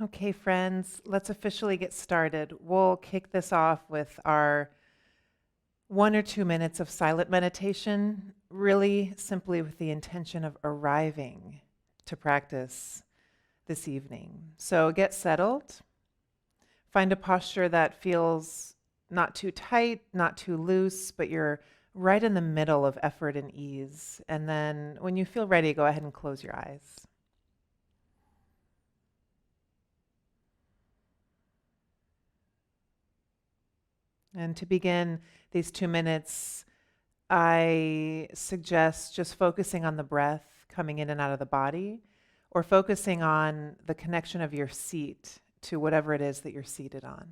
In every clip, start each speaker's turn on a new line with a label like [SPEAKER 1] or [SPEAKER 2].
[SPEAKER 1] Okay, friends, let's officially get started. We'll kick this off with our 1 or 2 minutes of silent meditation, really simply with the intention of arriving to practice this evening. So get settled, find a posture that feels not too tight, not too loose, but you're right in the middle of effort and ease. And then when you feel ready, go ahead and close your eyes. And to begin these 2 minutes, I suggest just focusing on the breath coming in and out of the body, or focusing on the connection of your seat to whatever it is that you're seated on.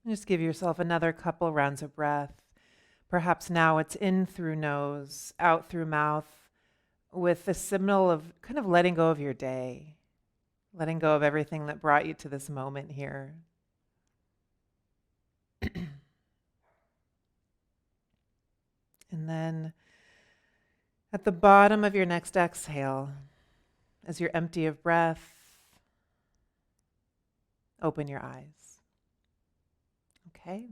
[SPEAKER 1] Just give yourself another couple rounds of breath. Perhaps now it's in through nose, out through mouth, with the signal of kind of letting go of your day, letting go of everything that brought you to this moment here. And then at the bottom of your next exhale, as you're empty of breath, open your eyes. Okay.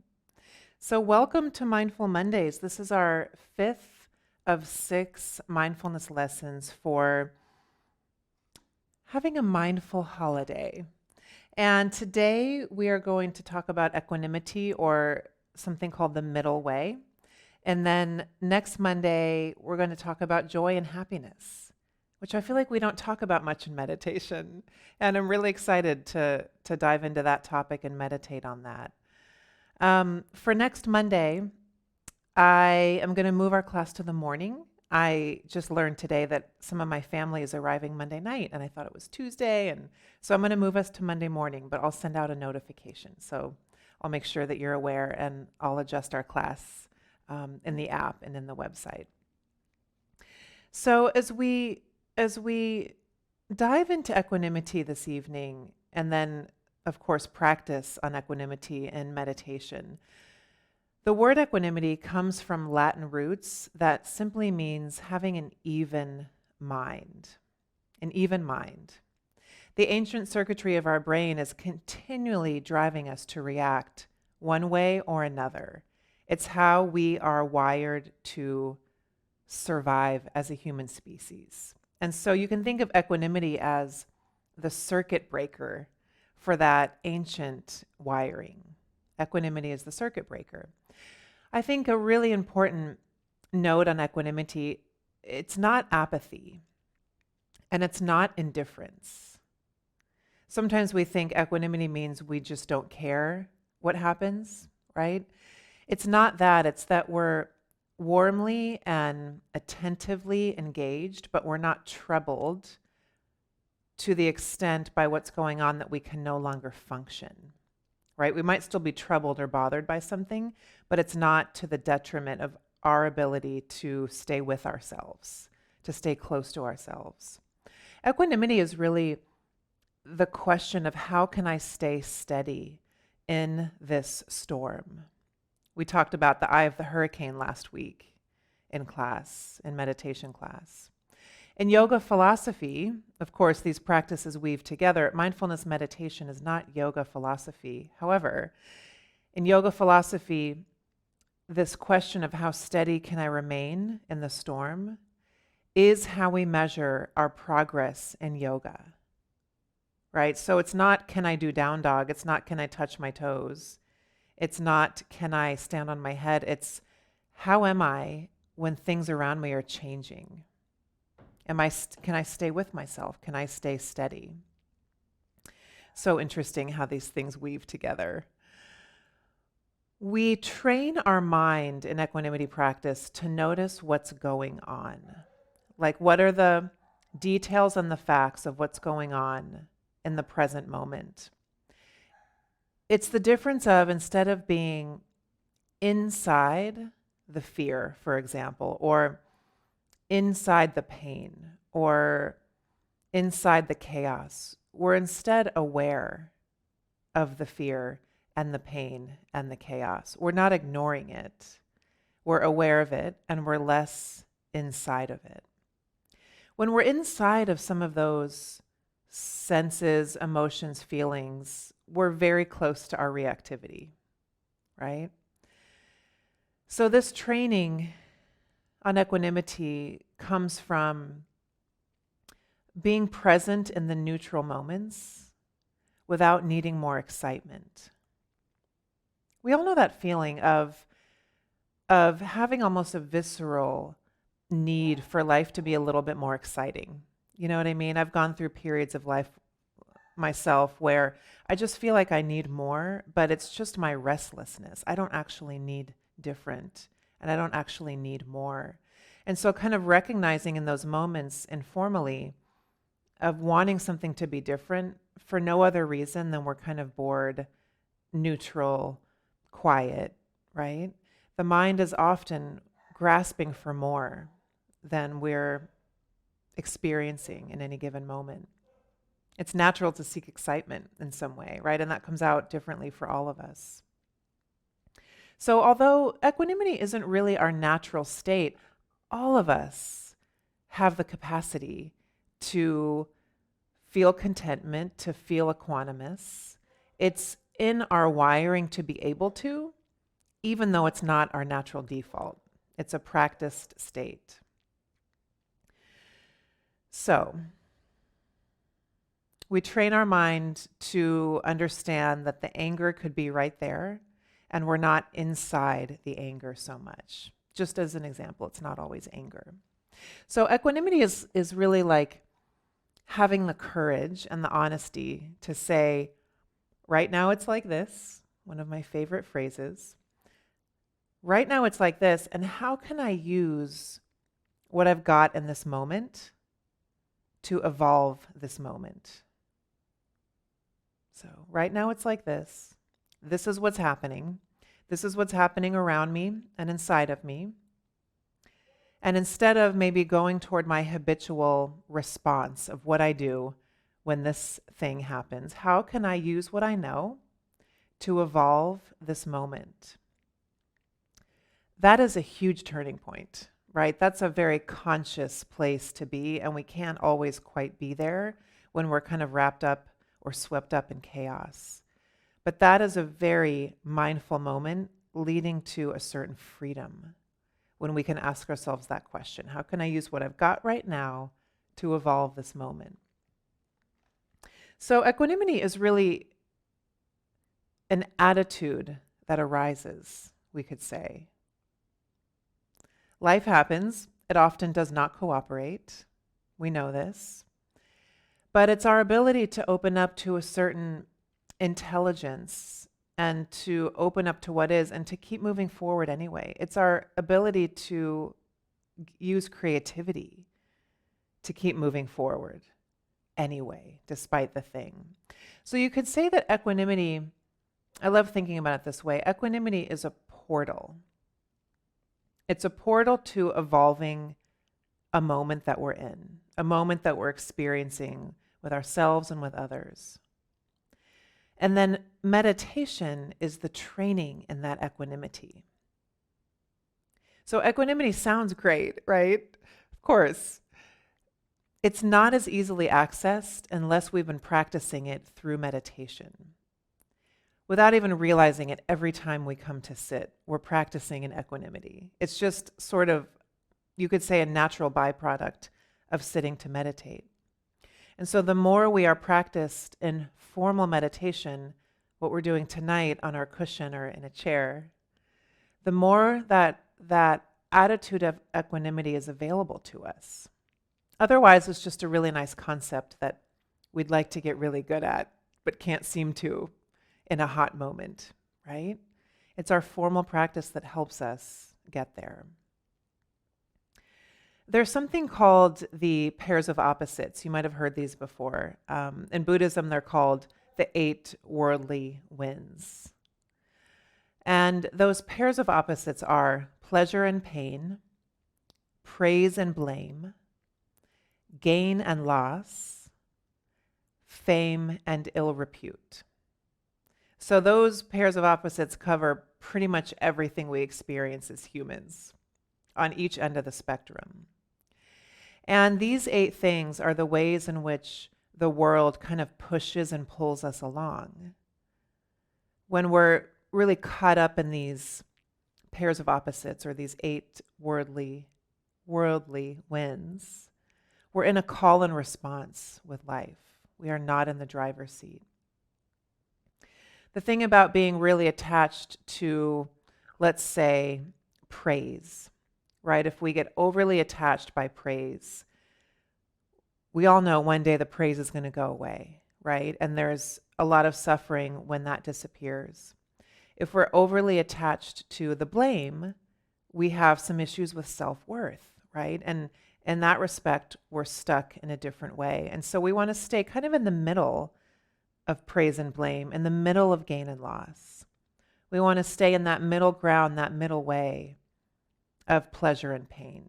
[SPEAKER 1] So welcome to Mindful Mondays. This is our 5th of 6 mindfulness lessons for having a mindful holiday. And today we are going to talk about equanimity, or something called the middle way. And then next Monday, we're going to talk about joy and happiness, which I feel like we don't talk about much in meditation. And I'm really excited to dive into that topic and meditate on that. For next Monday, I am going to move our class to the morning. I just learned today that some of my family is arriving Monday night, and I thought it was Tuesday. And so I'm going to move us to Monday morning, but I'll send out a notification. So I'll make sure that you're aware, and I'll adjust our class in the app and in the website. So as we dive into equanimity this evening, and then, of course, practice on equanimity in meditation, the word equanimity comes from Latin roots that simply means having an even mind. An even mind. The ancient circuitry of our brain is continually driving us to react one way or another. It's how we are wired to survive as a human species. And so you can think of equanimity as the circuit breaker for that ancient wiring. Equanimity is the circuit breaker. I think a really important note on equanimity, it's not apathy, and it's not indifference. Sometimes we think equanimity means we just don't care what happens, right? It's not that. It's that we're warmly and attentively engaged, but we're not troubled to the extent by what's going on that we can no longer function, right? We might still be troubled or bothered by something, but it's not to the detriment of our ability to stay with ourselves, to stay close to ourselves. Equanimity is really the question of how can I stay steady in this storm? We talked about the eye of the hurricane last week in class, in meditation class. In yoga philosophy, of course, these practices weave together. Mindfulness meditation is not yoga philosophy. However, in yoga philosophy, this question of how steady can I remain in the storm is how we measure our progress in yoga, right? So it's not, can I do down dog? It's not, can I touch my toes? It's not, can I stand on my head? It's, how am I when things around me are changing? Can I stay with myself? Can I stay steady? So interesting how these things weave together. We train our mind in equanimity practice to notice what's going on. Like, what are the details and the facts of what's going on in the present moment? It's the difference of, instead of being inside the fear, for example, or inside the pain, or inside the chaos, we're instead aware of the fear and the pain and the chaos. We're not ignoring it. We're aware of it, and we're less inside of it. When we're inside of some of those senses, emotions, feelings, we're very close to our reactivity, right? So this training on equanimity comes from being present in the neutral moments without needing more excitement. We all know that feeling of having almost a visceral need for life to be a little bit more exciting. You know what I mean? I've gone through periods of life myself where I just feel like I need more, but it's just my restlessness. I don't actually need different, and I don't actually need more. And so kind of recognizing in those moments informally of wanting something to be different for no other reason than we're kind of bored, neutral, quiet, right? The mind is often grasping for more than we're experiencing in any given moment. It's natural to seek excitement in some way, right? And that comes out differently for all of us. So although equanimity isn't really our natural state, all of us have the capacity to feel contentment, to feel equanimous. It's in our wiring to be able to, even though it's not our natural default. It's a practiced state. So, we train our mind to understand that the anger could be right there, and we're not inside the anger so much. Just as an example, it's not always anger. So equanimity is really like having the courage and the honesty to say, right now it's like this, one of my favorite phrases. Right now it's like this, and how can I use what I've got in this moment to evolve this moment? So right now it's like this. This is what's happening. This is what's happening around me and inside of me. And instead of maybe going toward my habitual response of what I do when this thing happens, how can I use what I know to evolve this moment? That is a huge turning point, right? That's a very conscious place to be, and we can't always quite be there when we're kind of wrapped up or swept up in chaos. But that is a very mindful moment leading to a certain freedom when we can ask ourselves that question. How can I use what I've got right now to evolve this moment? So equanimity is really an attitude that arises, we could say. Life happens. It often does not cooperate. We know this. But it's our ability to open up to a certain intelligence and to open up to what is and to keep moving forward anyway. It's our ability to use creativity to keep moving forward anyway, despite the thing. So you could say that equanimity, I love thinking about it this way, equanimity is a portal. It's a portal to evolving a moment that we're in, a moment that we're experiencing with ourselves and with others. And then meditation is the training in that equanimity. So equanimity sounds great, right? Of course. It's not as easily accessed unless we've been practicing it through meditation. Without even realizing it, every time we come to sit, we're practicing in equanimity. It's just sort of, you could say, a natural byproduct of sitting to meditate. And so the more we are practiced in formal meditation, what we're doing tonight on our cushion or in a chair, the more that attitude of equanimity is available to us. Otherwise, it's just a really nice concept that we'd like to get really good at, but can't seem to in a hot moment, right? It's our formal practice that helps us get there. There's something called the pairs of opposites. You might have heard these before. In Buddhism, they're called the 8 worldly winds. And those pairs of opposites are pleasure and pain, praise and blame, gain and loss, fame and ill repute. So those pairs of opposites cover pretty much everything we experience as humans on each end of the spectrum. And these 8 things are the ways in which the world kind of pushes and pulls us along. When we're really caught up in these pairs of opposites or these 8 worldly winds, we're in a call and response with life. We are not in the driver's seat. The thing about being really attached to, let's say, praise, right? If we get overly attached by praise, we all know one day the praise is going to go away, right? And there's a lot of suffering when that disappears. If we're overly attached to the blame, we have some issues with self-worth, right? And in that respect, we're stuck in a different way. And so we want to stay kind of in the middle of praise and blame, in the middle of gain and loss. We want to stay in that middle ground, that middle way of pleasure and pain.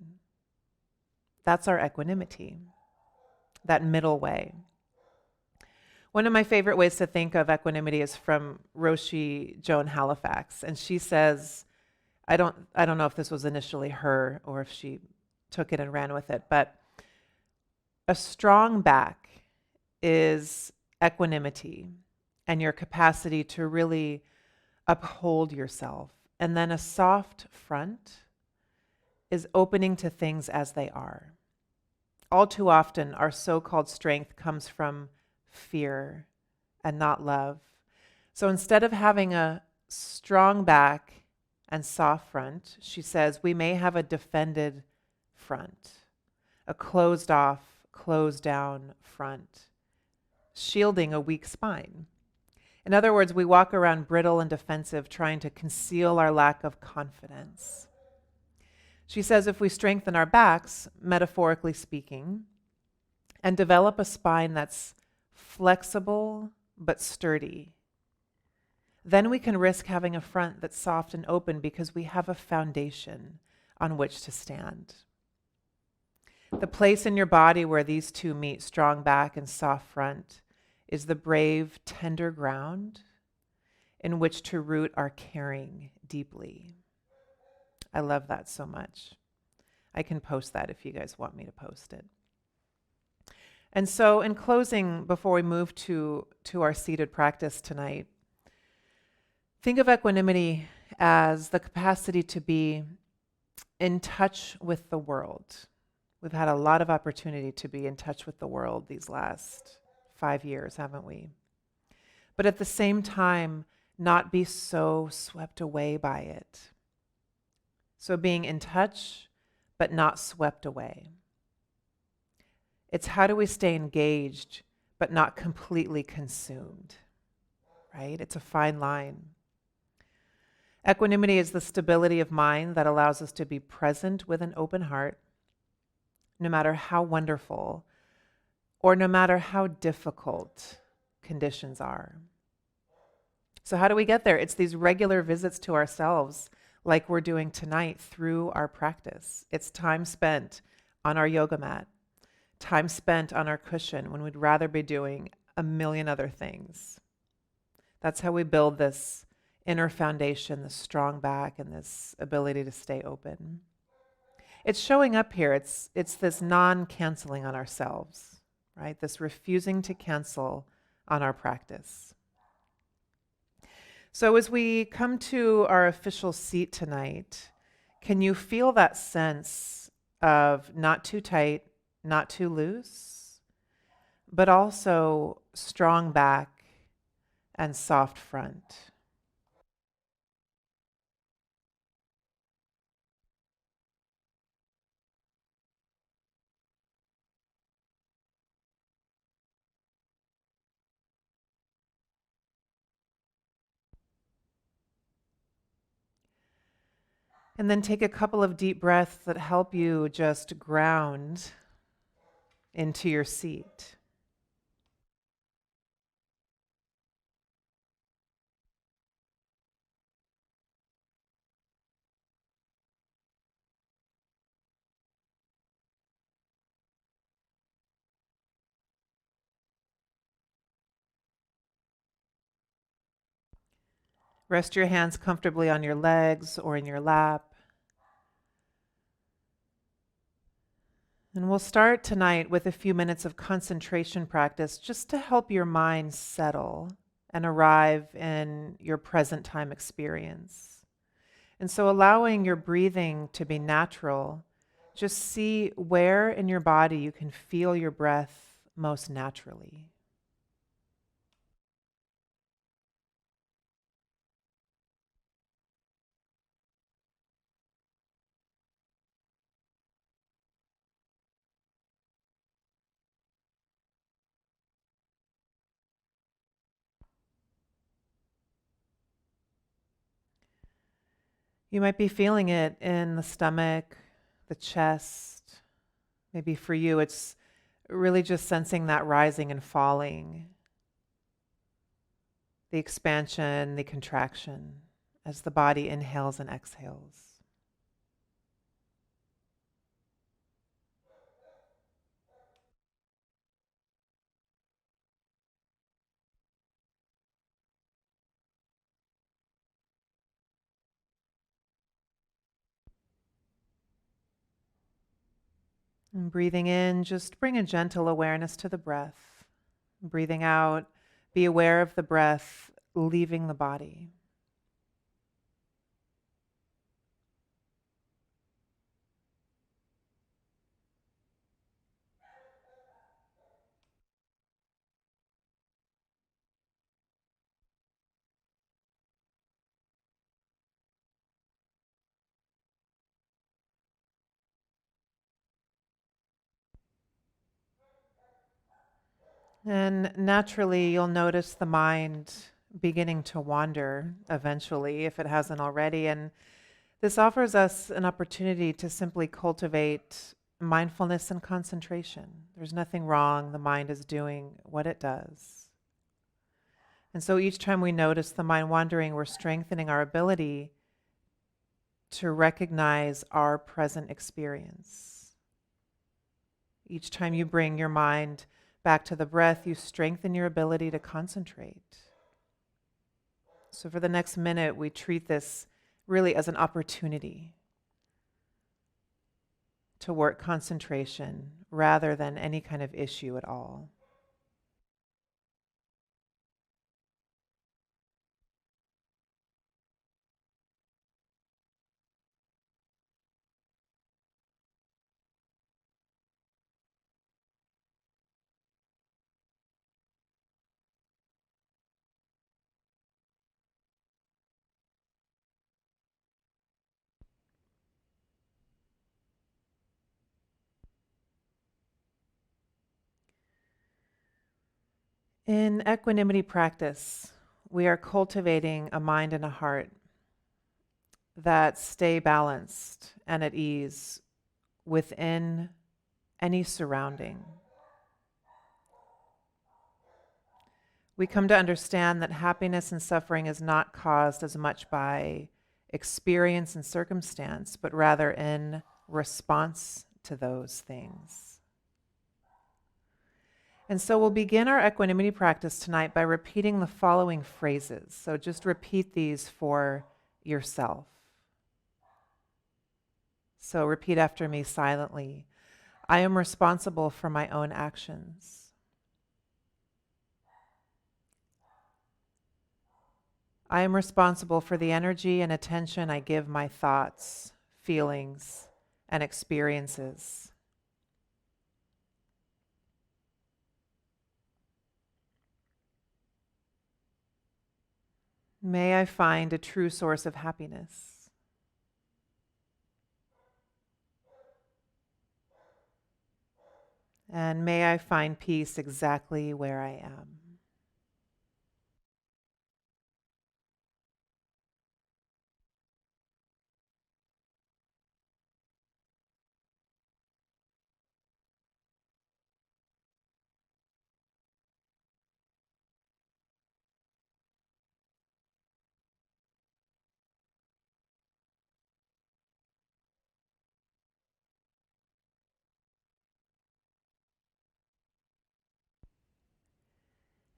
[SPEAKER 1] That's our equanimity, that middle way. One of my favorite ways to think of equanimity is from Roshi Joan Halifax, and she says, I don't know if this was initially her or if she took it and ran with it, but a strong back is equanimity and your capacity to really uphold yourself. And then a soft front is opening to things as they are. All too often, our so-called strength comes from fear and not love. So instead of having a strong back and soft front, she says, we may have a defended front, a closed off, closed down front, shielding a weak spine. In other words, we walk around brittle and defensive, trying to conceal our lack of confidence. She says if we strengthen our backs, metaphorically speaking, and develop a spine that's flexible but sturdy, then we can risk having a front that's soft and open because we have a foundation on which to stand. The place in your body where these two meet, strong back and soft front, is the brave, tender ground in which to root our caring deeply. I love that so much. I can post that if you guys want me to post it. And so in closing, before we move to our seated practice tonight, think of equanimity as the capacity to be in touch with the world. We've had a lot of opportunity to be in touch with the world these last 5 years, haven't we? But at the same time, not be so swept away by it. So being in touch, but not swept away. It's how do we stay engaged, but not completely consumed, right? It's a fine line. Equanimity is the stability of mind that allows us to be present with an open heart, no matter how wonderful or no matter how difficult conditions are. So how do we get there? It's these regular visits to ourselves, like we're doing tonight through our practice. It's time spent on our yoga mat, time spent on our cushion when we'd rather be doing a million other things. That's how we build this inner foundation, this strong back, and this ability to stay open. It's showing up here. It's this non-canceling on ourselves, right? This refusing to cancel on our practice. So as we come to our official seat tonight, can you feel that sense of not too tight, not too loose, but also strong back and soft front? And then take a couple of deep breaths that help you just ground into your seat. Rest your hands comfortably on your legs or in your lap. And we'll start tonight with a few minutes of concentration practice just to help your mind settle and arrive in your present time experience. And so, allowing your breathing to be natural, just see where in your body you can feel your breath most naturally. You might be feeling it in the stomach, the chest. Maybe for you, it's really just sensing that rising and falling, the expansion, the contraction as the body inhales and exhales. And breathing in, just bring a gentle awareness to the breath. Breathing out, be aware of the breath leaving the body. And naturally, you'll notice the mind beginning to wander eventually, if it hasn't already. And this offers us an opportunity to simply cultivate mindfulness and concentration. There's nothing wrong. The mind is doing what it does. And so each time we notice the mind wandering, we're strengthening our ability to recognize our present experience. Each time you bring your mind back to the breath, you strengthen your ability to concentrate. So for the next minute, we treat this really as an opportunity to work concentration rather than any kind of issue at all. In equanimity practice, we are cultivating a mind and a heart that stay balanced and at ease within any surrounding. We come to understand that happiness and suffering is not caused as much by experience and circumstance, but rather in response to those things. And so we'll begin our equanimity practice tonight by repeating the following phrases. So just repeat these for yourself. So repeat after me silently. I am responsible for my own actions. I am responsible for the energy and attention I give my thoughts, feelings, and experiences. May I find a true source of happiness. And may I find peace exactly where I am.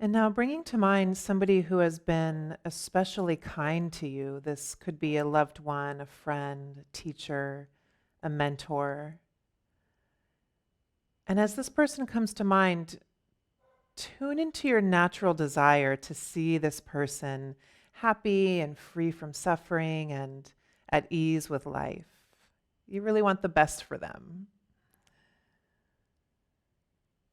[SPEAKER 1] And now bringing to mind somebody who has been especially kind to you. This could be a loved one, a friend, a teacher, a mentor. And as this person comes to mind, tune into your natural desire to see this person happy and free from suffering and at ease with life. You really want the best for them.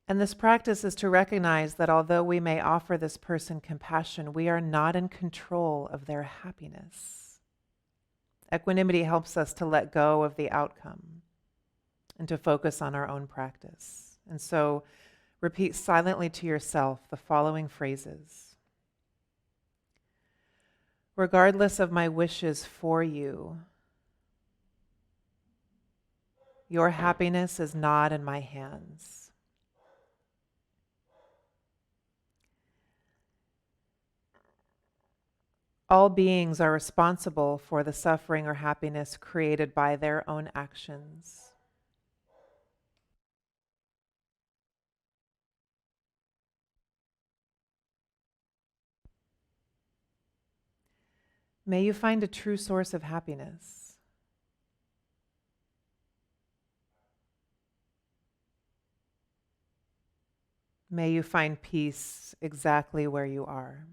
[SPEAKER 1] And this practice is to recognize that although we may offer this person compassion, we are not in control of their happiness. Equanimity helps us to let go of the outcome and to focus on our own practice. And so repeat silently to yourself the following phrases. Regardless of my wishes for you, your happiness is not in my hands. All beings are responsible for the suffering or happiness created by their own actions. May you find a true source of happiness. May you find peace exactly where you are.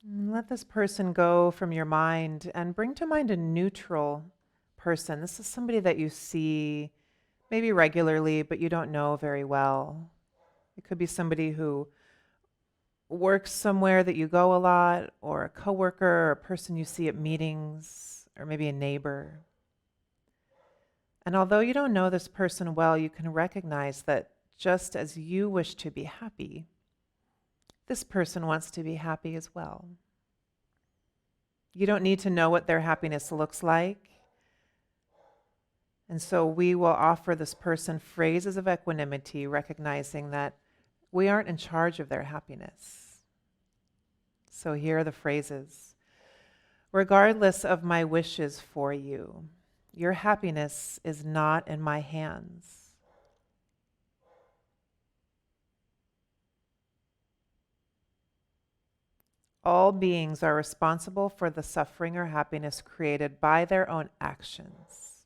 [SPEAKER 1] And let this person go from your mind and bring to mind a neutral person. This is somebody that you see maybe regularly, but you don't know very well. It could be somebody who works somewhere that you go a lot, or a coworker, or a person you see at meetings, or maybe a neighbor. And although you don't know this person well, you can recognize that just as you wish to be happy, this person wants to be happy as well. You don't need to know what their happiness looks like. And so we will offer this person phrases of equanimity, recognizing that we aren't in charge of their happiness. So here are the phrases. Regardless of my wishes for you, your happiness is not in my hands. All beings are responsible for the suffering or happiness created by their own actions.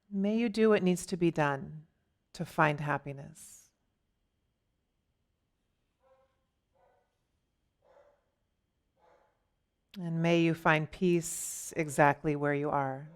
[SPEAKER 1] May you do what needs to be done to find happiness. And may you find peace exactly where you are.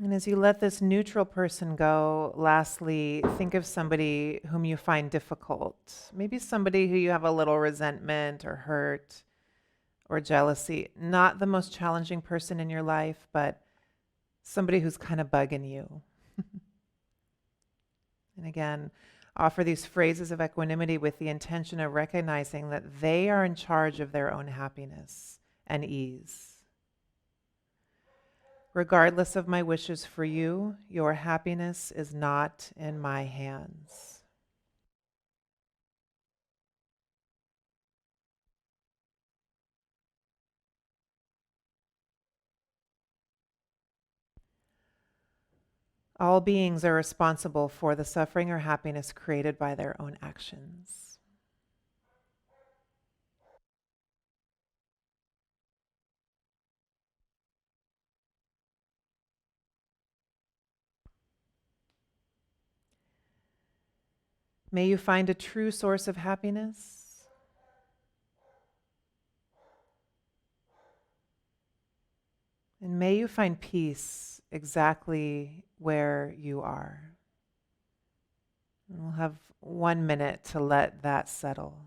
[SPEAKER 1] And as you let this neutral person go, lastly, think of somebody whom you find difficult. Maybe somebody who you have a little resentment or hurt or jealousy. Not the most challenging person in your life, but somebody who's kind of bugging you. And again, offer these phrases of equanimity with the intention of recognizing that they are in charge of their own happiness and ease. Regardless of my wishes for you, your happiness is not in my hands. All beings are responsible for the suffering or happiness created by their own actions. May you find a true source of happiness. And may you find peace exactly where you are. And we'll have 1 minute to let that settle.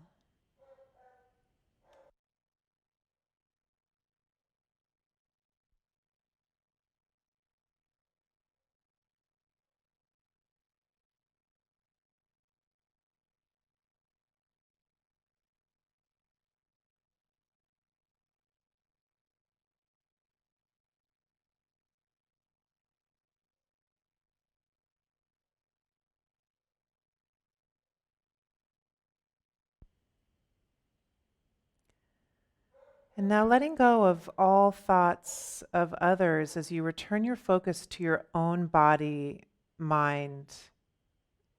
[SPEAKER 1] And now letting go of all thoughts of others as you return your focus to your own body, mind,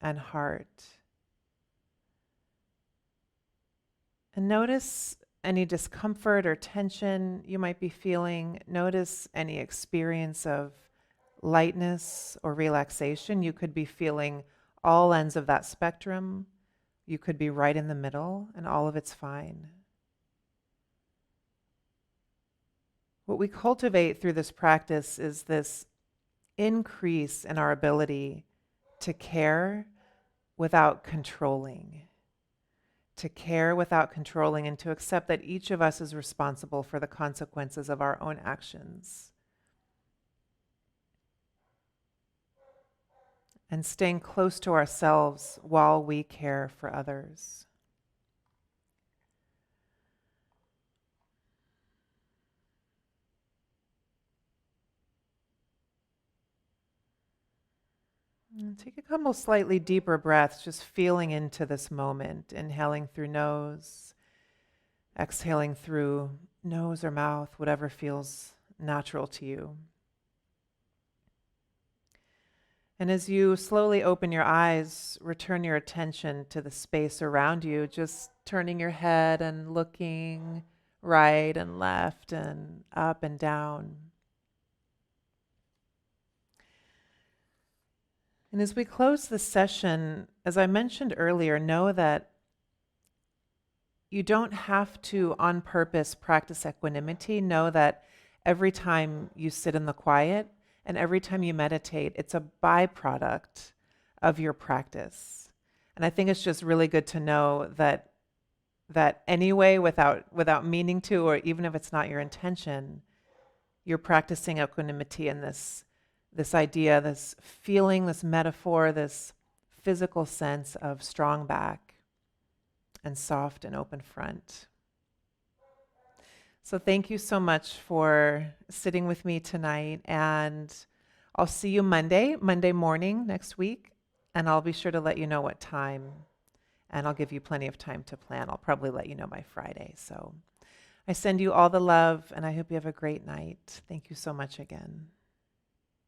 [SPEAKER 1] and heart. And notice any discomfort or tension you might be feeling. Notice any experience of lightness or relaxation. You could be feeling all ends of that spectrum. You could be right in the middle, and all of it's fine. What we cultivate through this practice is this increase in our ability to care without controlling, to care without controlling, and to accept that each of us is responsible for the consequences of our own actions. And staying close to ourselves while we care for others. And take a couple slightly deeper breaths, just feeling into this moment, inhaling through nose, exhaling through nose or mouth, whatever feels natural to you. And as you slowly open your eyes, return your attention to the space around you, just turning your head and looking right and left and up and down. And as we close this session, as I mentioned earlier, know that you don't have to, on purpose, practice equanimity. Know that every time you sit in the quiet and every time you meditate, it's a byproduct of your practice. And I think it's just really good to know that anyway, without meaning to, or even if it's not your intention, you're practicing equanimity in this idea, this feeling, this metaphor, this physical sense of strong back and soft and open front. So thank you so much for sitting with me tonight, and I'll see you Monday morning next week, and I'll be sure to let you know what time, and I'll give you plenty of time to plan. I'll probably let you know by Friday. So I send you all the love, and I hope you have a great night. Thank you so much again.